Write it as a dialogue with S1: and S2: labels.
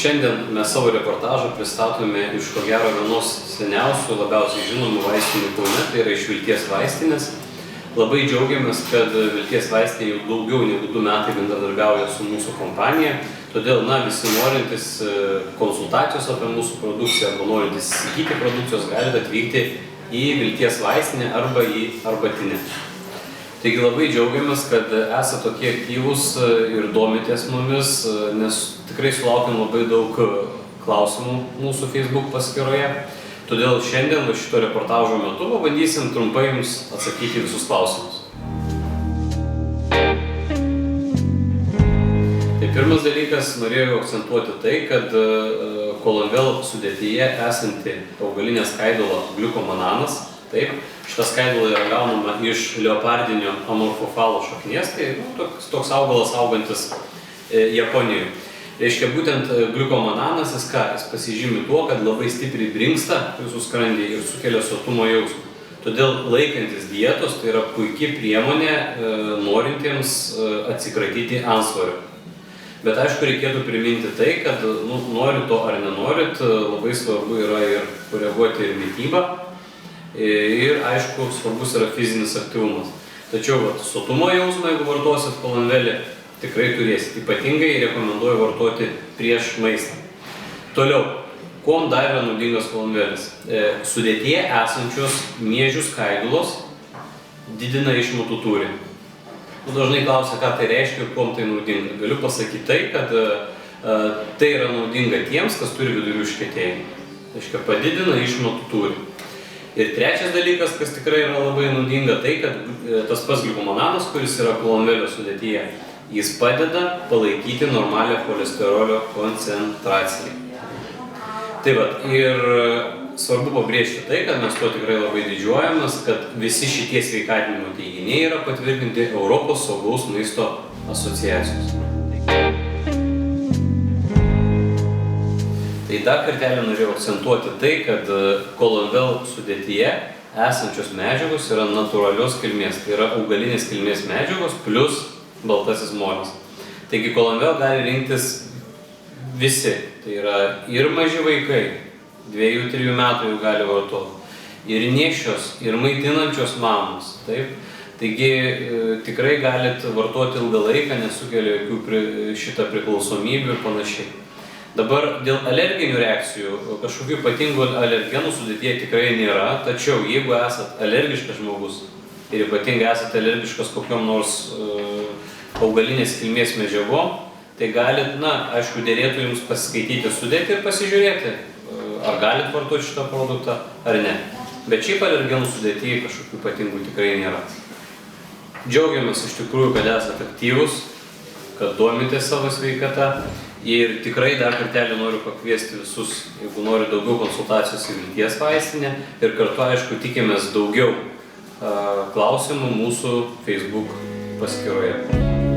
S1: Šiandien mes savo reportažą pristatome iš ko gero vienos seniausių, labiausiai žinomų vaistinių Kaune, tai yra iš Vilties vaistinės. Labai džiaugiamės, kad Vilties vaistinė jau daugiau negu 2 metai bendradarbiauja su mūsų kompanija. Todėl, visi norintys konsultacijos apie mūsų produkciją arba norintys įsigyti produkcijos galite atvykti į Vilties vaistinę arba į Arbatinę. Taigi labai džiaugiamės, kad esate tokie aktyvūs ir domitės mumis, nes tikrai sulaukiam labai daug klausimų mūsų Facebook paskyroje. Todėl šiandien šito reportažo metu pabandysim trumpai jums atsakyti visus klausimus. Tai pirmas dalykas, norėjau akcentuoti tai, kad Kolonvel sudėtyje esanti augalinė skaidula gliukomananas. Taip, šita skaidula yra gaunama iš leopardinio amorfofalo šaknies, tai toks augalas augantis Japonijoje. Reiškia, būtent gliukomananas, jis pasižymi tuo, kad labai stipriai brinksta jūsų skrandį ir sukelia sotumo jausmą. Todėl laikantis dietos, tai yra puikia priemonė norintiems atsikratyti antsvorio. Bet aišku, reikėtų priminti tai, kad norit to ar nenorit, labai svarbu yra ir koreguoti ir mitybą. Ir aišku, svarbus yra fizinis aktyvumas. Tačiau sotumo jausmą, jeigu vartosit kolonvelį, tikrai turėsit. Ypatingai rekomenduoju vartoti prieš maistą. Toliau, kuom dar yra naudingas kolonvelis? Sudėtyje esančios miežių skaidulos didina išmatų tūrį. Dažnai klausia, ką tai reiškia ir kuom tai naudinga. Galiu pasakyti tai, kad tai yra naudinga tiems, kas turi vidurių užkietėjimą. Reiškia, padidina išmatų tūrį. Ir trečias dalykas, kas tikrai yra labai naudinga, tai, kad tas pats gliukomananas, kuris yra kolonvelio sudėtyje, jis padeda palaikyti normalią cholesterolio koncentraciją. Tai ir svarbu pabrėžti tai, kad mes tuo tikrai labai didžiuojamės, kad visi šitie sveikatinimo teiginiai yra patvirtinti Europos saugaus maisto asociacijos. Tai dar kartelį norėjau akcentuoti tai, kad kolonvel sudėtyje esančios medžiagos yra natūralios kilmės, tai yra augalinės kilmės medžiagos plus baltasis molis. Taigi kolonvel gali rinktis visi, tai yra ir maži vaikai, 2-3 metų jau gali vartoti, ir nėščios, ir maitinančios mamos. Taip? Taigi tikrai galit vartoti ilgą laiką, nesukelia jokių šitą priklausomybių ir panašiai. Dabar dėl alerginių reakcijų, kažkokių ypatingų alergenų sudėtyje tikrai nėra, tačiau jeigu esat alergiškas žmogus ir ypatingai esate alergiškas kokiom nors augalinės kilmės medžiagom, tai galit, aišku, dėrėtų jums pasiskaityti sudėtį ir pasižiūrėti, ar galit vartoti šitą produktą ar ne. Bet šiaip alergenų sudėtyje kažkokių ypatingų tikrai nėra. Džiaugiamės iš tikrųjų, kad esate aktyvūs, kad domitės savo sveikatą. Ir tikrai dar kartelį noriu pakviesti visus, jeigu nori daugiau konsultacijos į Vilties vaistinę. Ir kartu, aišku, tikimės daugiau klausimų mūsų Facebook paskyroje.